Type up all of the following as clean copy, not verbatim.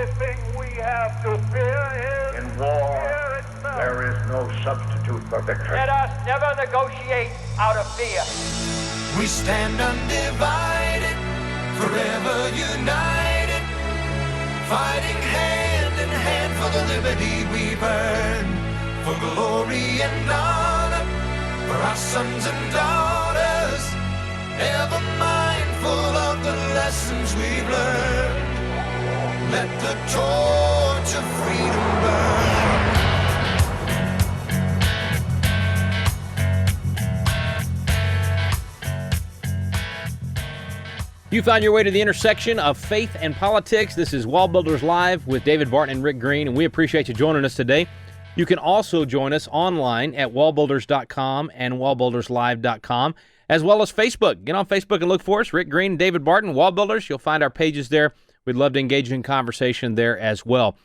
only thing we have to fear is in war, fear itself. there is no substitute for victory. Let us never negotiate out of fear. We stand undivided, forever united, fighting hand in hand for the liberty we've earned, for glory and honor, for our sons and daughters, ever mindful of the lessons we've learned. Let the torch of freedom burn. You found your way to the intersection of faith and politics. This is WallBuilders Live with David Barton and Rick Green, and we appreciate you joining us today. You can also join us online at wallbuilders.com and wallbuilderslive.com, as well as Facebook. Get on Facebook and look for us, Rick Green and David Barton, WallBuilders. You'll find our pages there. We'd love to engage in conversation there as well.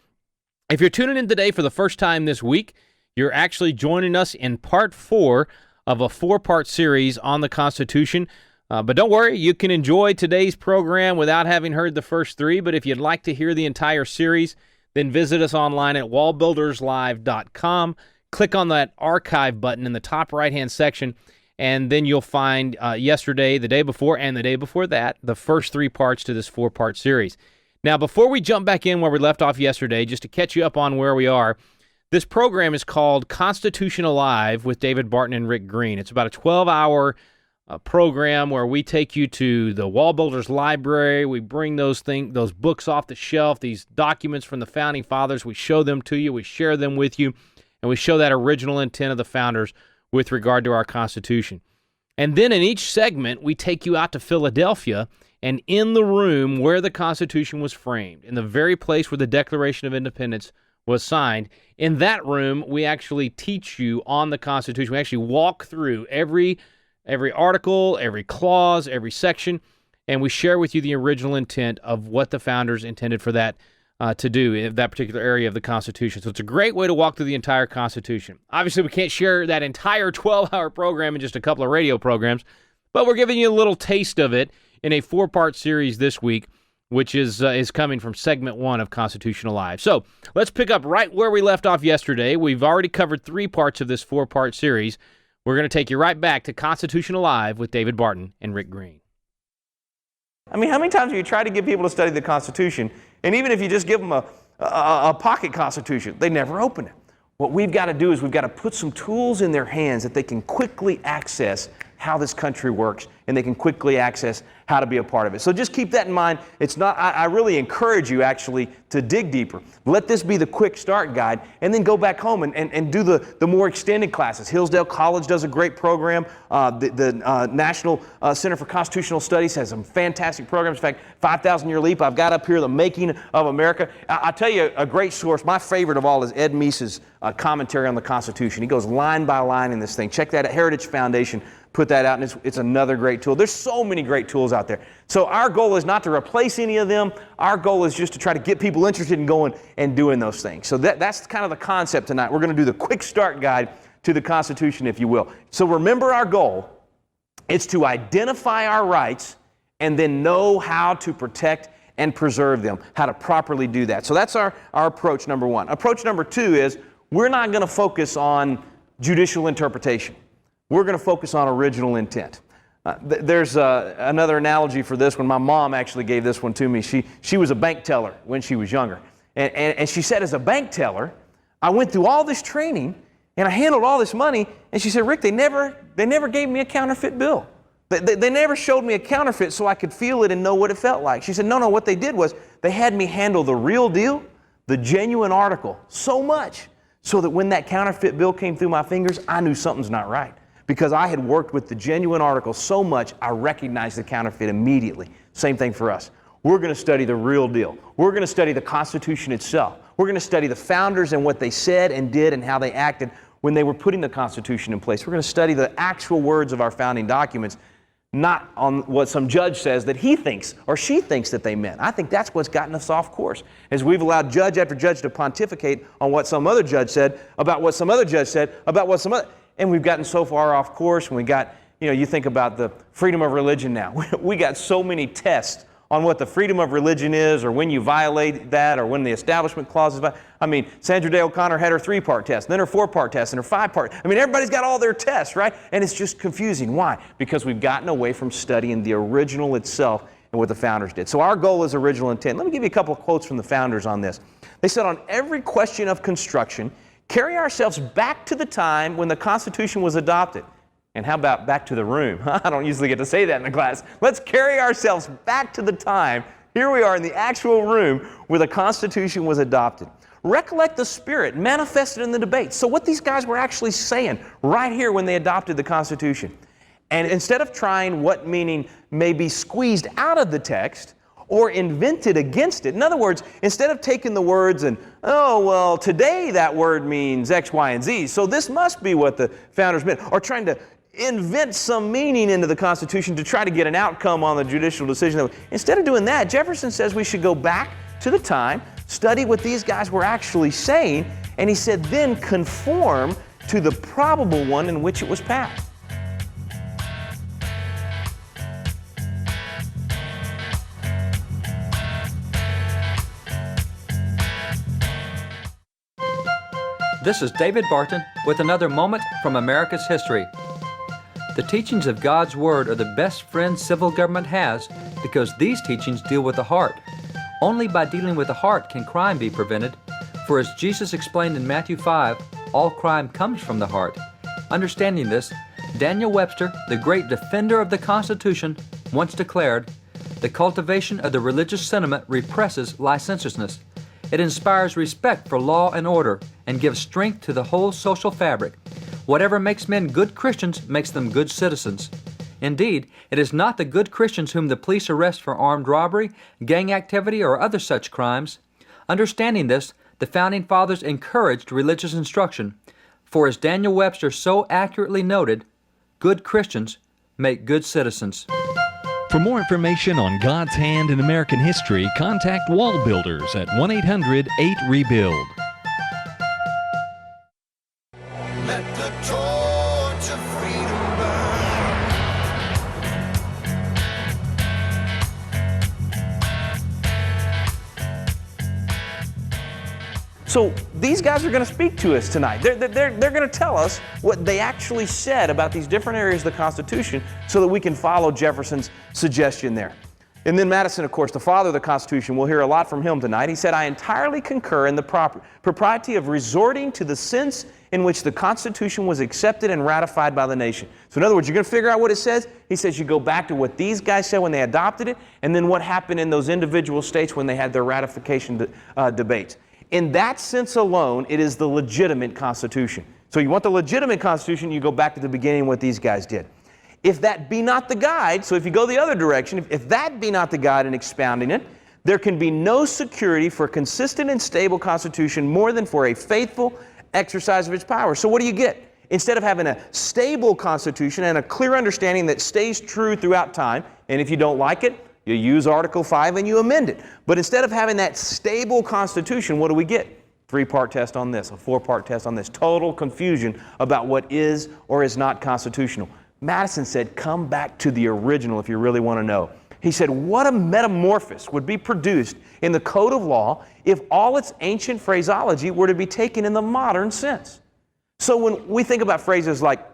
If you're tuning in today for the first time this week, you're actually joining us in part 4 of a 4-part series on the Constitution. But don't worry, you can enjoy today's program without having heard the first 3. But if you'd like to hear the entire series, then visit us online at wallbuilderslive.com. Click on that archive button in the top right-hand section, and then you'll find yesterday, the day before, and the day before that, the first 3 parts to this 4-part series. Now, before we jump back in where we left off yesterday, just to catch you up on where we are, this program is called Constitution Alive with David Barton and Rick Green. It's about a 12-hour program where we take you to the WallBuilders library. We bring those books off the shelf, these documents from the Founding Fathers. We show them to you. We share them with you, and we show that original intent of the founders with regard to our Constitution. And then in each segment, we take you out to Philadelphia, and in the room where the Constitution was framed, in the very place where the Declaration of Independence was signed, in that room, we actually teach you on the Constitution. We actually walk through every article, every clause, every section, and we share with you the original intent of what the founders intended for that to do in that particular area of the Constitution. So it's a great way to walk through the entire Constitution. Obviously, we can't share that entire 12-hour program in just a couple of radio programs, but we're giving you a little taste of it in a 4-part series this week, which is coming from segment 1 of Constitution Alive. So let's pick up right where we left off yesterday. We've already covered 3 parts of this 4-part series. We're going to take you right back to Constitution Alive with David Barton and Rick Green. I mean, how many times have you tried to get people to study the Constitution, and even if you just give them a pocket Constitution, they never open it? What we've got to do is we've got to put some tools in their hands that they can quickly access how this country works, and they can quickly access how to be a part of it. So just keep that in mind. It's not. I really encourage you actually to dig deeper. Let this be the quick start guide, and then go back home and do the more extended classes. Hillsdale College does a great program. The National Center for Constitutional Studies has some fantastic programs. In fact, 5,000 Year Leap, I've got up here, The Making of America. I'll tell you a great source. My favorite of all is Ed Meese's commentary on the Constitution. He goes line by line in this thing. Check that out. Heritage Foundation put that out, and it's another great tool. There's so many great tools out there. So our goal is not to replace any of them. Our goal is just to try to get people interested in going and doing those things. So that's kind of the concept tonight. We're going to do the quick start guide to the Constitution, if you will. So remember our goal. It's to identify our rights and then know how to protect and preserve them, how to properly do that. So that's our approach number 1. Approach number 2 is we're not going to focus on judicial interpretation. We're going to focus on original intent. There's another analogy for this one. My mom actually gave this one to me. She was a bank teller when she was younger. And she said, as a bank teller, I went through all this training and I handled all this money. And she said, Rick, they never gave me a counterfeit bill. They never showed me a counterfeit so I could feel it and know what it felt like. She said, no, what they did was they had me handle the real deal, the genuine article, so much so that when that counterfeit bill came through my fingers, I knew something's not right. Because I had worked with the genuine article so much, I recognized the counterfeit immediately. Same thing for us. We're going to study the real deal. We're going to study the Constitution itself. We're going to study the founders and what they said and did and how they acted when they were putting the Constitution in place. We're going to study the actual words of our founding documents, not on what some judge says that he thinks or she thinks that they meant. I think that's what's gotten us off course, as we've allowed judge after judge to pontificate on what some other judge said, about what some other judge said, about what some other... And we've gotten so far off course, and we got, you think about the freedom of religion now. We got so many tests on what the freedom of religion is, or when you violate that, or when the Establishment Clause is violated. I mean, Sandra Day O'Connor had her 3-part test, then her 4-part test, and her 5-part. I mean, everybody's got all their tests, right? And it's just confusing. Why? Because we've gotten away from studying the original itself and what the founders did. So our goal is original intent. Let me give you a couple of quotes from the founders on this. They said, on every question of construction, carry ourselves back to the time when the Constitution was adopted. And how about back to the room? I don't usually get to say that in the class. Let's carry ourselves back to the time. Here we are in the actual room where the Constitution was adopted. Recollect the spirit manifested in the debate. So what these guys were actually saying right here when they adopted the Constitution. And instead of trying what meaning may be squeezed out of the text or invented against it. In other words, instead of taking the words and, oh, well, today that word means X, Y, and Z, so this must be what the founders meant, or trying to invent some meaning into the Constitution to try to get an outcome on the judicial decision. Instead of doing that, Jefferson says we should go back to the time, study what these guys were actually saying, and he said then conform to the probable one in which it was passed. This is David Barton with another moment from America's history. The teachings of God's Word are the best friend civil government has because these teachings deal with the heart. Only by dealing with the heart can crime be prevented, for as Jesus explained in Matthew 5, all crime comes from the heart. Understanding this, Daniel Webster, the great defender of the Constitution, once declared, "The cultivation of the religious sentiment represses licentiousness. It inspires respect for law and order and gives strength to the whole social fabric. Whatever makes men good Christians makes them good citizens. Indeed, it is not the good Christians whom the police arrest for armed robbery, gang activity, or other such crimes." Understanding this, the Founding Fathers encouraged religious instruction, for as Daniel Webster so accurately noted, good Christians make good citizens. For more information on God's hand in American history, contact WallBuilders at 1-800-8-REBUILD. Let the torch of freedom burn. So these guys are going to speak to us tonight. They're going to tell us what they actually said about these different areas of the Constitution so that we can follow Jefferson's suggestion there. And then Madison, of course, the father of the Constitution, we'll hear a lot from him tonight. He said, "I entirely concur in the propriety of resorting to the sense in which the Constitution was accepted and ratified by the nation." So in other words, you're going to figure out what it says. He says you go back to what these guys said when they adopted it, and then what happened in those individual states when they had their ratification debates. In that sense alone, it is the legitimate Constitution. So you want the legitimate Constitution, you go back to the beginning what these guys did. If that be not the guide, so if you go the other direction, if that be not the guide in expounding it, there can be no security for a consistent and stable Constitution more than for a faithful exercise of its power. So what do you get? Instead of having a stable Constitution and a clear understanding that stays true throughout time, and if you don't like it, you use Article 5 and you amend it. But instead of having that stable Constitution, what do we get? 3-part test on this, a 4-part test on this. Total confusion about what is or is not constitutional. Madison said, come back to the original if you really want to know. He said, what a metamorphosis would be produced in the code of law if all its ancient phraseology were to be taken in the modern sense. So when we think about phrases like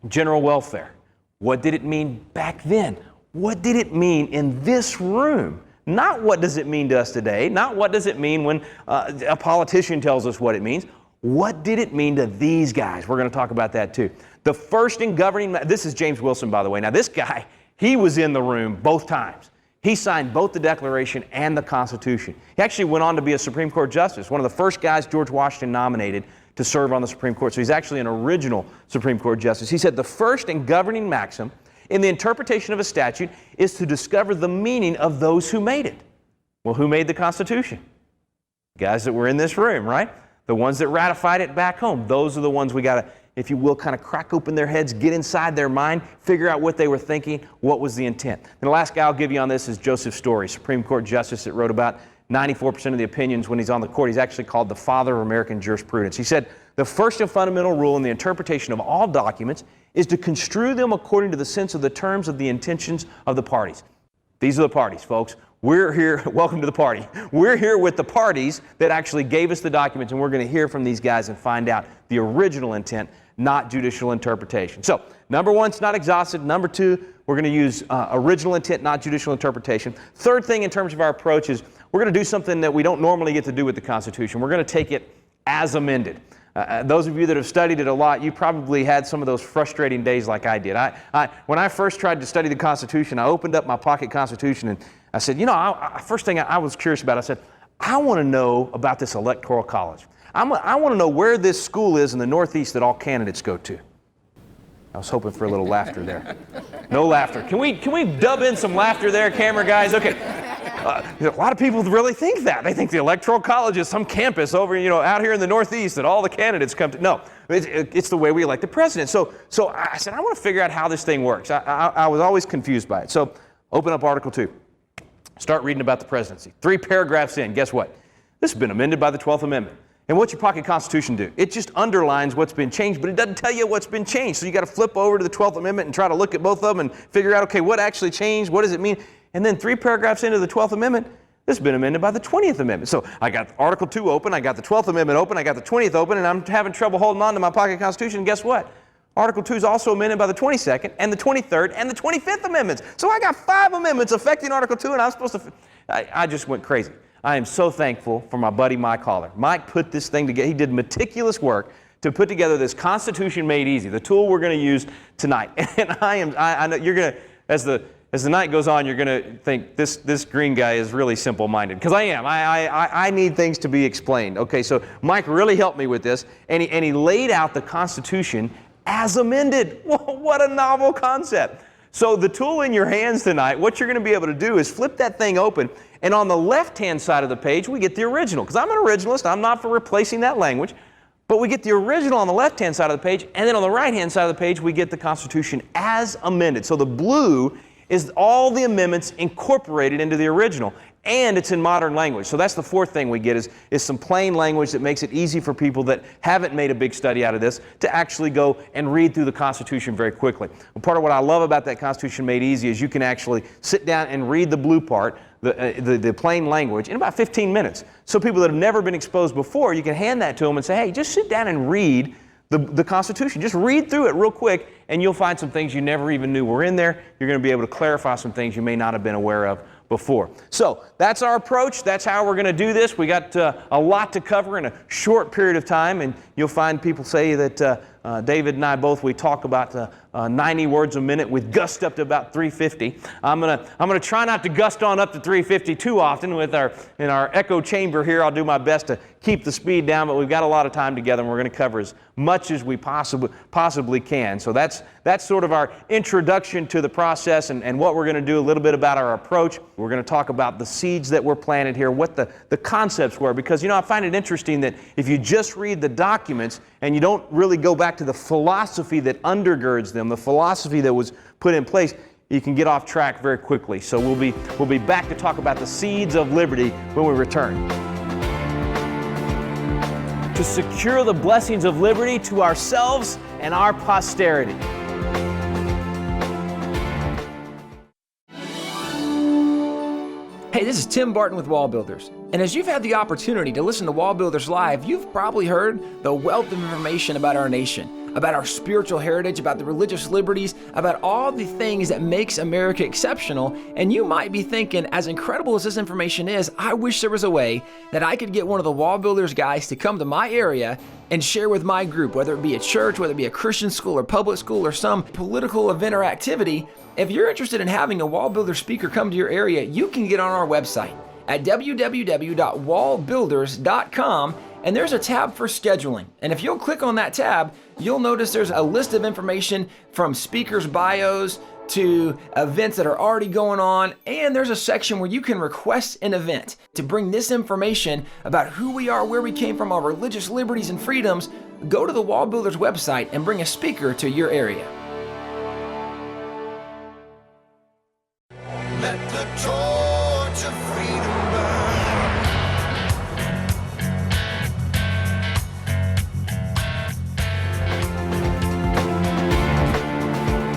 general welfare, what did it mean back then? What did it mean in this room? Not what does it mean to us today, not what does it mean when a politician tells us what it means. What did it mean to these guys? We're going to talk about that too. The first in governing, this is James Wilson, by the way. Now this guy, he was in the room both times. He signed both the Declaration and the Constitution. He actually went on to be a Supreme Court justice, one of the first guys George Washington nominated to serve on the Supreme Court. So he's actually an original Supreme Court justice. He said the first in governing maxim in the interpretation of a statute is to discover the meaning of those who made it. Well, who made the Constitution? Guys that were in this room, right? The ones that ratified it back home. Those are the ones we got to, if you will, kind of crack open their heads, get inside their mind, figure out what they were thinking, what was the intent. And the last guy I'll give you on this is Joseph Story, Supreme Court justice that wrote about 94% of the opinions when he's on the court. He's actually called the father of American jurisprudence. He said, the first and fundamental rule in the interpretation of all documents is to construe them according to the sense of the terms of the intentions of the parties. These are the parties, folks. We're here. Welcome to the party. We're here with the parties that actually gave us the documents, and we're going to hear from these guys and find out the original intent, not judicial interpretation. So, number one, it's not exhausted. Number two, we're going to use original intent, not judicial interpretation. Third thing in terms of our approach is we're going to do something that we don't normally get to do with the Constitution. We're going to take it as amended. Those of you that have studied it a lot, you probably had some of those frustrating days like I did. When I first tried to study the Constitution, I opened up my pocket Constitution and I said, first thing I was curious about, I said, I want to know about this Electoral College. I want to know where this school is in the Northeast that all candidates go to. I was hoping for a little laughter there. No laughter. Can we dub in some laughter there, camera guys? Okay. A lot of people really think that. They think the Electoral College is some campus over, out here in the Northeast that all the candidates come to. No, it's the way we elect the president. So I said, I want to figure out how this thing works. I was always confused by it. So open up Article 2. Start reading about the presidency. 3 paragraphs in, guess what? This has been amended by the 12th Amendment. And what's your pocket Constitution do? It just underlines what's been changed, but it doesn't tell you what's been changed. So you got to flip over to the 12th Amendment and try to look at both of them and figure out, okay, what actually changed? What does it mean? And then 3 paragraphs into the 12th Amendment, this has been amended by the 20th Amendment. So I got Article 2 open, I got the 12th Amendment open, I got the 20th open, and I'm having trouble holding on to my pocket Constitution. And guess what? Article 2 is also amended by the 22nd and the 23rd and the 25th Amendments. So I got 5 amendments affecting Article 2, and I'm supposed to... I just went crazy. I am so thankful for my buddy Mike Haller. Mike put this thing together. He did meticulous work to put together this Constitution Made Easy, the tool we're going to use tonight. And I know you're going to, as the night goes on, you're going to think this green guy is really simple-minded, because I am. I need things to be explained. Okay, so Mike really helped me with this, and he laid out the Constitution as amended. What a novel concept. So the tool in your hands tonight, what you're going to be able to do is flip that thing open, and on the left-hand side of the page, we get the original. Because I'm an originalist, I'm not for replacing that language, but we get the original on the left-hand side of the page, and then on the right-hand side of the page, we get the Constitution as amended. So the blue is all the amendments incorporated into the original, and it's in modern language. So that's the fourth thing we get is some plain language that makes it easy for people that haven't made a big study out of this to actually go and read through the Constitution very quickly. Well, part of what I love about that Constitution Made Easy is you can actually sit down and read the blue part, the plain language, in about 15 minutes. So people that have never been exposed before, you can hand that to them and say, hey, just sit down and read the Constitution. Just read through it real quick, and you'll find some things you never even knew were in there. You're going to be able to clarify some things you may not have been aware of before. So that's our approach. That's how we're going to do this. We got a lot to cover in a short period of time, and you'll find people say that David and I both, we talk about 90 words a minute. We've gusted up to about 350. I'm gonna try not to gust on up to 350 too often in our echo chamber here. I'll do my best to keep the speed down, but we've got a lot of time together, and we're going to cover as much as we possibly can. So that's sort of our introduction to the process and what we're going to do, a little bit about our approach. We're going to talk about the seeds that were planted here, what the concepts were, because I find it interesting that if you just read the documents and you don't really go back to the philosophy that undergirds them, the philosophy that was put in place, you can get off track very quickly. So we'll be back to talk about the seeds of liberty when we return. To secure the blessings of liberty to ourselves and our posterity. Hey, this is Tim Barton with WallBuilders. And as you've had the opportunity to listen to WallBuilders Live, you've probably heard the wealth of information about our nation, about our spiritual heritage, about the religious liberties, about all the things that makes America exceptional. And you might be thinking, as incredible as this information is, I wish there was a way that I could get one of the WallBuilders guys to come to my area and share with my group, whether it be a church, whether it be a Christian school or public school or some political event or activity. If you're interested in having a WallBuilder speaker come to your area, you can get on our website at www.wallbuilders.com, and there's a tab for scheduling. And if you'll click on that tab, you'll notice there's a list of information from speakers' bios to events that are already going on, and there's a section where you can request an event to bring this information about who we are, where we came from, our religious liberties and freedoms. Go to the WallBuilders website and bring a speaker to your area. Let the torch of freedom burn.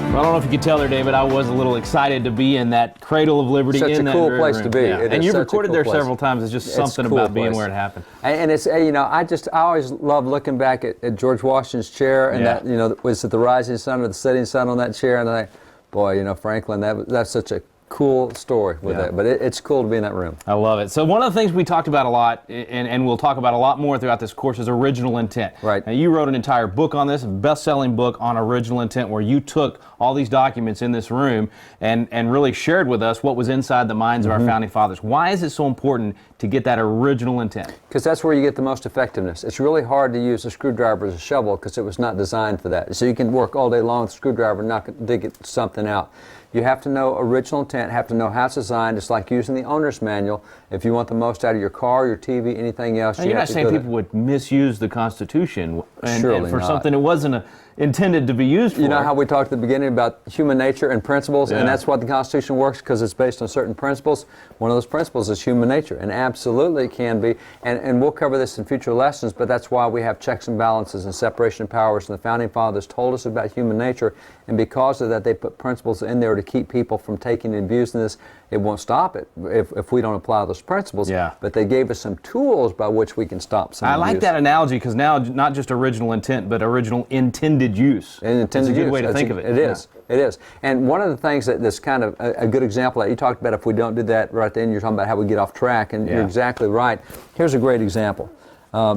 Well, I don't know if you could tell there, David, I was a little excited to be in that cradle of liberty. Such in a that cool very place room. to be. Yeah. And you've recorded cool there place. several times. It's just something cool about being place. where it happened. And it's, you know, I always love looking back at George Washington's chair, and that, you know, was it the rising sun or the setting sun on that chair? And I think, boy, you know, Franklin, that's such a cool story with that. But it's cool to be in that room. I love it. So one of the things we talked about a lot, and we'll talk about a lot more throughout this course, is original intent. Right. Now, you wrote an entire book on this, a best-selling book on original intent, where you took all these documents in this room and really shared with us what was inside the minds of our founding fathers. Why is it so important to get that original intent? Because that's where you get the most effectiveness. It's really hard to use a screwdriver as a shovel because it was not designed for that. So you can work all day long with a screwdriver and dig something out. You have to know original intent, have to know how it's designed. It's like using the owner's manual. If you want the most out of your car, your TV, anything else, you're not saying people would misuse the Constitution and for not. something it wasn't intended to be used for. You know how we talked at the beginning about human nature and principles, and Yeah. that's what the Constitution works because it's based on certain principles. One of those principles is human nature, and absolutely it can be. And we'll cover this in future lessons, but that's why we have checks and balances and separation of powers, and the Founding Fathers told us about human nature, and because of that they put principles in there to keep people from taking and abusing this. It won't stop it if we don't apply those principles, Yeah. but they gave us some tools by which we can stop some I abuse. like that analogy because now not just original intent, but original intended use. And intended it's a good use. way to think of it. It is. It is. And one of the things that's kind of a good example that you talked about, if we don't do that right then, you're talking about how we get off track, and you're exactly right. Here's a great example.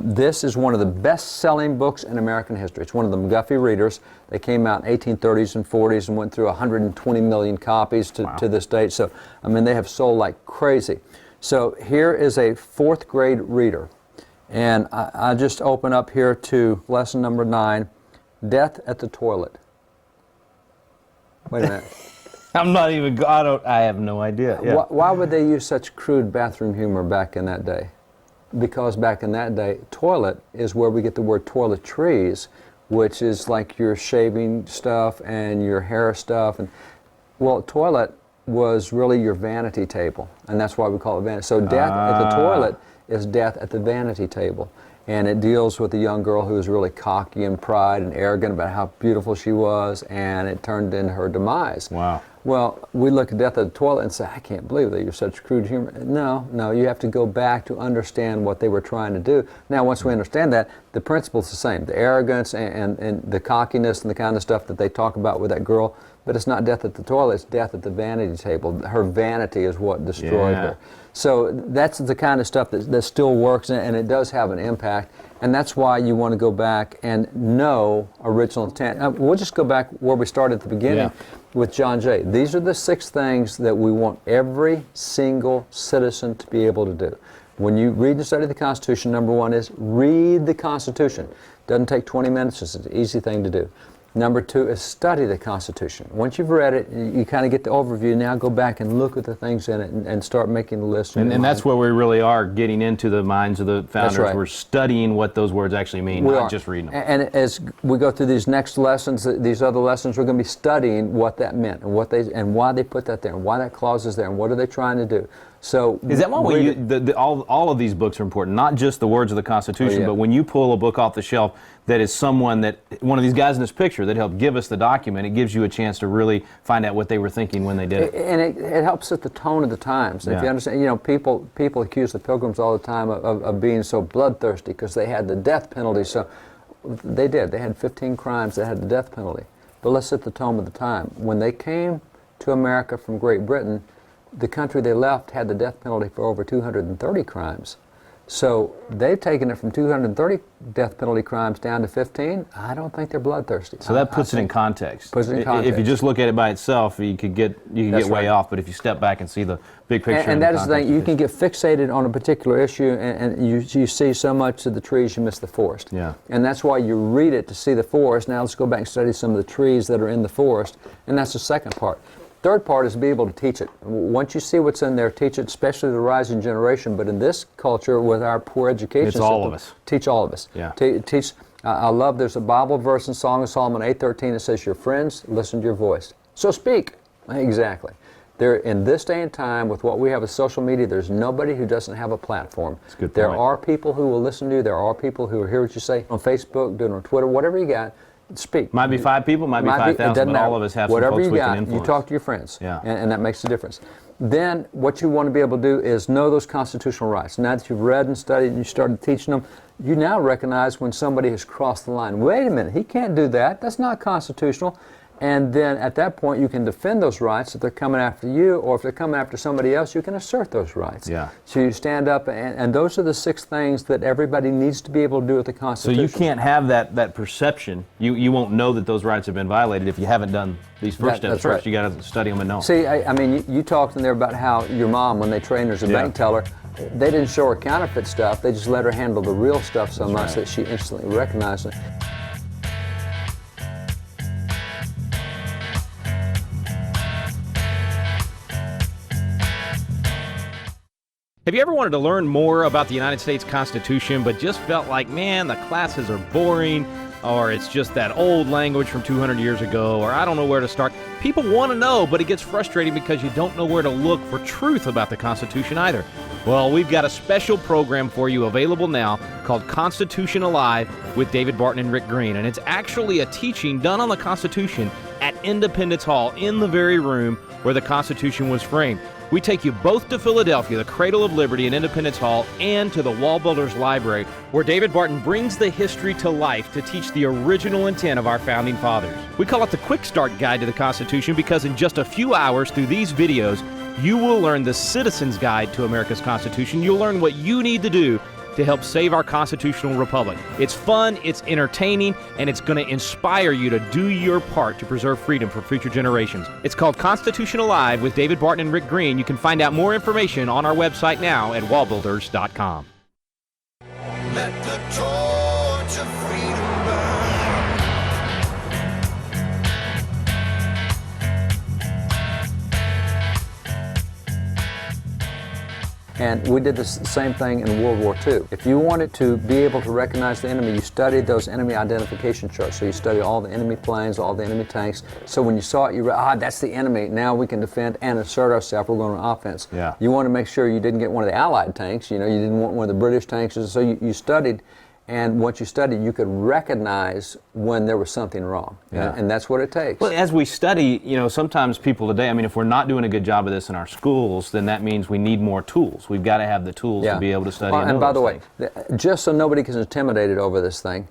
This is one of the best-selling books in American history. It's one of the McGuffey Readers. They came out in 1830s and 40s and went through 120 million copies to this date. So, I mean, they have sold like crazy. So here is a fourth grade reader. And I just open up here to lesson number 9, Death at the Toilet. Wait a minute. I have no idea. Yeah. Why would they use such crude bathroom humor back in that day? Because back in that day, toilet is where we get the word toiletries, which is like your shaving stuff and your hair stuff. And well, toilet was really your vanity table, and that's why we call it vanity. So death at the toilet is death at the vanity table. And it deals with a young girl who was really cocky and pride and arrogant about how beautiful she was, and it turned into her demise. Wow. Well, we look at Death at the Toilet and say, I can't believe that you're such crude humor. No, you have to go back to understand what they were trying to do. Now, once we understand that, the principle's the same. The arrogance and the cockiness and the kind of stuff that they talk about with that girl, but it's not death at the toilet, it's death at the vanity table. Her vanity is what destroyed her. So that's the kind of stuff that still works, and it does have an impact. And that's why you want to go back and know original intent. We'll just go back where we started at the beginning with John Jay. These are the 6 things that we want every single citizen to be able to do. When you read and study the Constitution, number 1 is read the Constitution. Doesn't take 20 minutes, it's an easy thing to do. Number 2 is study the Constitution. Once you've read it, you kind of get the overview. Now go back and look at the things in it and start making the list. And that's where we really are getting into the minds of the founders. That's right. We're studying what those words actually mean, not just reading them. And as we go through these next lessons, these other lessons, we're going to be studying what that meant and why they put that there and why that clause is there and what are they trying to do. So is that why all of these books are important? Not just the words of the Constitution, but when you pull a book off the shelf that is one of these guys in this picture that helped give us the document, it gives you a chance to really find out what they were thinking when they did it. And it helps set the tone of the times. If you understand, you know, people accuse the Pilgrims all the time of being so bloodthirsty because they had the death penalty. So they did. They had 15 crimes that had the death penalty. But let's set the tone of the time. When they came to America from Great Britain, the country they left had the death penalty for over 230 crimes. So they've taken it from 230 death penalty crimes down to 15. I don't think they're bloodthirsty. So that puts it in context. Puts it in context. If you just look at it by itself, you could get way off. But if you step back and see the big picture, and that is the thing, you can get fixated on a particular issue, and you see so much of the trees, you miss the forest. Yeah. And that's why you read it to see the forest. Now let's go back and study some of the trees that are in the forest, and that's the second part. Third part is to be able to teach it. Once you see what's in there, teach it, especially the rising generation. But in this culture, with our poor education it's all of us. Teach all of us. Yeah. Teach. I love. There's a Bible verse in Song of Solomon 8:13 that says, "Your friends listen to your voice, so speak." Exactly. There, in this day and time, with what we have with social media, there's nobody who doesn't have a platform. That's a good point. There are people who will listen to you. There are people who will hear what you say on Facebook, do it on Twitter, whatever you got. speak. Might be 5 people, might be 5,000, but all of us have some Whatever folks you we got, can influence. you talk to your friends, Yeah. and that makes a difference. Then what you want to be able to do is know those constitutional rights. Now that you've read and studied and you started teaching them, you now recognize when somebody has crossed the line. Wait a minute, he can't do that. That's not constitutional. And then at that point, you can defend those rights if they're coming after you, or if they're coming after somebody else, you can assert those rights. Yeah. So you stand up, and those are the 6 things that everybody needs to be able to do with the Constitution. So you can't have that perception. You won't know that those rights have been violated if you haven't done these first steps that's first. right. You got to study them and know. See, I mean, you talked in there about how your mom, when they trained her as a bank teller, they didn't show her counterfeit stuff. They just let her handle the real stuff so much that she instantly recognized it. Have you ever wanted to learn more about the United States Constitution, but just felt like, man, the classes are boring, or it's just that old language from 200 years ago, or I don't know where to start? People want to know, but it gets frustrating because you don't know where to look for truth about the Constitution either. Well, we've got a special program for you available now called Constitution Alive with David Barton and Rick Green, and it's actually a teaching done on the Constitution at Independence Hall in the very room where the Constitution was framed. We take you both to Philadelphia, the cradle of liberty in Independence Hall, and to the WallBuilders Library, where David Barton brings the history to life to teach the original intent of our founding fathers. We call it the Quick Start Guide to the Constitution because in just a few hours through these videos, you will learn the Citizen's Guide to America's Constitution. You'll learn what you need to do to help save our constitutional republic. It's fun, it's entertaining, and it's going to inspire you to do your part to preserve freedom for future generations. It's called Constitution Alive with David Barton and Rick Green. You can find out more information on our website now at wallbuilders.com. Let the torch of freedom burn. And we did the same thing in World War II. If you wanted to be able to recognize the enemy, you studied those enemy identification charts. So you studied all the enemy planes, all the enemy tanks. So when you saw it, you read, that's the enemy. Now we can defend and assert ourselves. We're going on offense. Yeah. You want to make sure you didn't get one of the Allied tanks. You know, you didn't want one of the British tanks. So you studied. And once you studied, you could recognize when there was something wrong. Yeah. And that's what it takes. Well, as we study, you know, sometimes people today, I mean, if we're not doing a good job of this in our schools, then that means we need more tools. We've got to have the tools to be able to study. And by the way, just so nobody gets intimidated over this thing,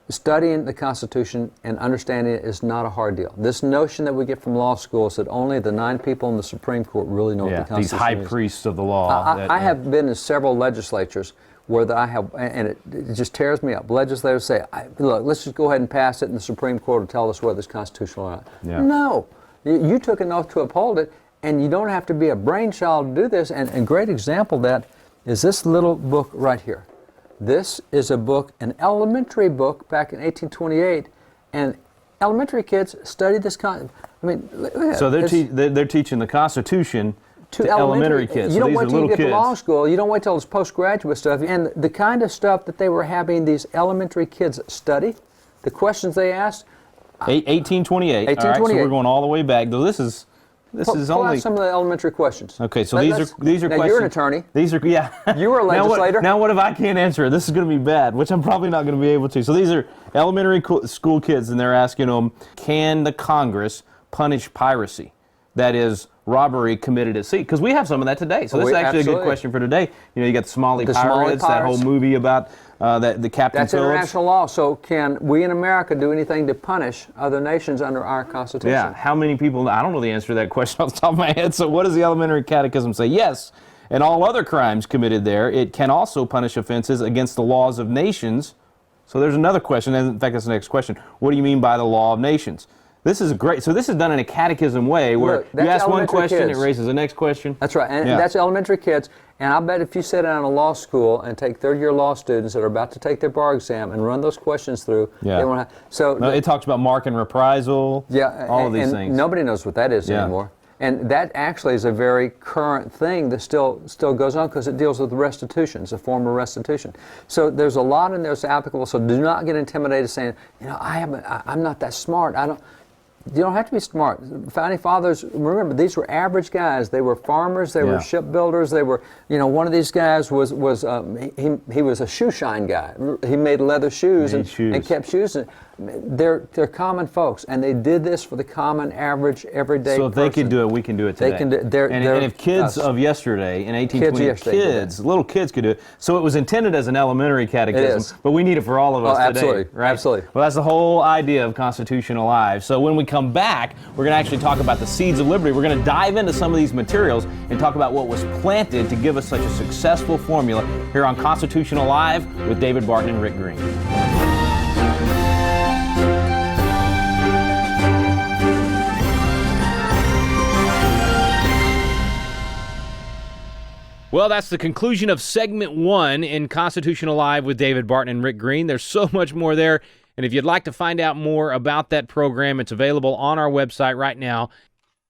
studying the Constitution and understanding it is not a hard deal. This notion that we get from law school is that only the 9 people in the Supreme Court really know what the Constitution is. These high priests of the law. I have been in several legislatures where I have, and it just tears me up. Legislators say, look, let's just go ahead and pass it, and the Supreme Court will tell us whether it's constitutional or not. Yeah. No. You took an oath to uphold it, and you don't have to be a brainchild to do this. And a great example of that is this little book right here. This is a book, an elementary book back in 1828, and elementary kids studied this I mean, look at so they're teaching the Constitution to elementary kids. You So don't these wait are till you little get to kids. law school. You don't wait till it's postgraduate stuff. And the kind of stuff that they were having these elementary kids study, the questions they asked. 1828. 1828. All right, so we're going all the way back. Though this is Pull only out some of the elementary questions. Okay, so these are now questions. You're an attorney. These are You were a legislator. Now what if I can't answer it? This is going to be bad, which I'm probably not going to be able to. So these are elementary school kids, and they're asking them, can the Congress punish piracy? That is, robbery committed at sea, because we have some of that today. So this is actually a good question for today. You know, you got the Somali Pirates, that whole movie about the Captain That's Phillips. international law. So can we in America do anything to punish other nations under our Constitution? Yeah. How many people? I don't know the answer to that question off the top of my head. So what does the elementary catechism say? Yes. And all other crimes committed there, it can also punish offenses against the laws of nations. So there's another question. In fact, that's the next question. What do you mean by the law of nations? This is great. So this is done in a catechism way where Look, you ask one question, kids. it raises the next question. That's right, and that's elementary kids. And I bet if you sit down in a law school and take third-year law students that are about to take their bar exam and run those questions through, they won't have. So no, it talks about mark and reprisal. Yeah, all of these things. Nobody knows what that is anymore. And that actually is a very current thing that still goes on because it deals with restitution. It's a form of restitution. So there's a lot in there that's applicable. So do not get intimidated saying, you know, I'm not that smart. You don't have to be smart. Founding fathers, remember, these were average guys. They were farmers. They were shipbuilders. They were, you know, one of these guys was he was a shoe shine guy. He made leather shoes and kept shoes. They're common folks, and they did this for the common, average, everyday So if person. they can do it, we can do it today. They can do. And if kids of yesterday in 1820, little kids could do it. So it was intended as an elementary catechism, but we need it for all of us today. Absolutely, right? absolutely. Well, that's the whole idea of Constitution Alive. So when we come back, we're going to actually talk about the seeds of liberty. We're going to dive into some of these materials and talk about what was planted to give us such a successful formula here on Constitution Alive with David Barton and Rick Green. Well, that's the conclusion of segment 1 in Constitution Alive with David Barton and Rick Green. There's so much more there. And if you'd like to find out more about that program, it's available on our website right now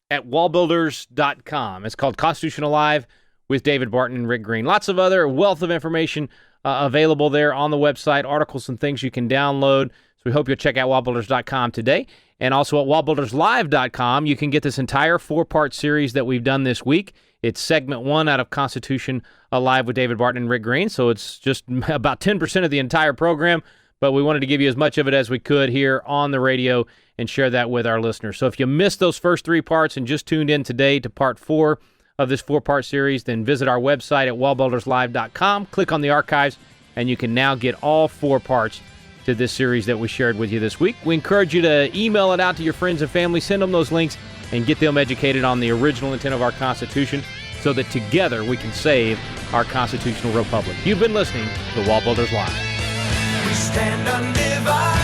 at WallBuilders.com. It's called Constitution Alive with David Barton and Rick Green. Lots of other wealth of information available there on the website, articles and things you can download. So we hope you'll check out WallBuilders.com today. And also at WallBuildersLive.com, you can get this entire 4-part series that we've done this week. It's segment 1 out of Constitution Alive with David Barton and Rick Green, so it's just about 10% of the entire program, but we wanted to give you as much of it as we could here on the radio and share that with our listeners. So if you missed those first 3 parts and just tuned in today to part 4 of this 4-part series, then visit our website at WallBuildersLive.com, click on the archives, and you can now get all 4 parts to this series that we shared with you this week. We encourage you to email it out to your friends and family, send them those links, and get them educated on the original intent of our Constitution so that together we can save our constitutional republic. You've been listening to WallBuilders Live. We stand undivided.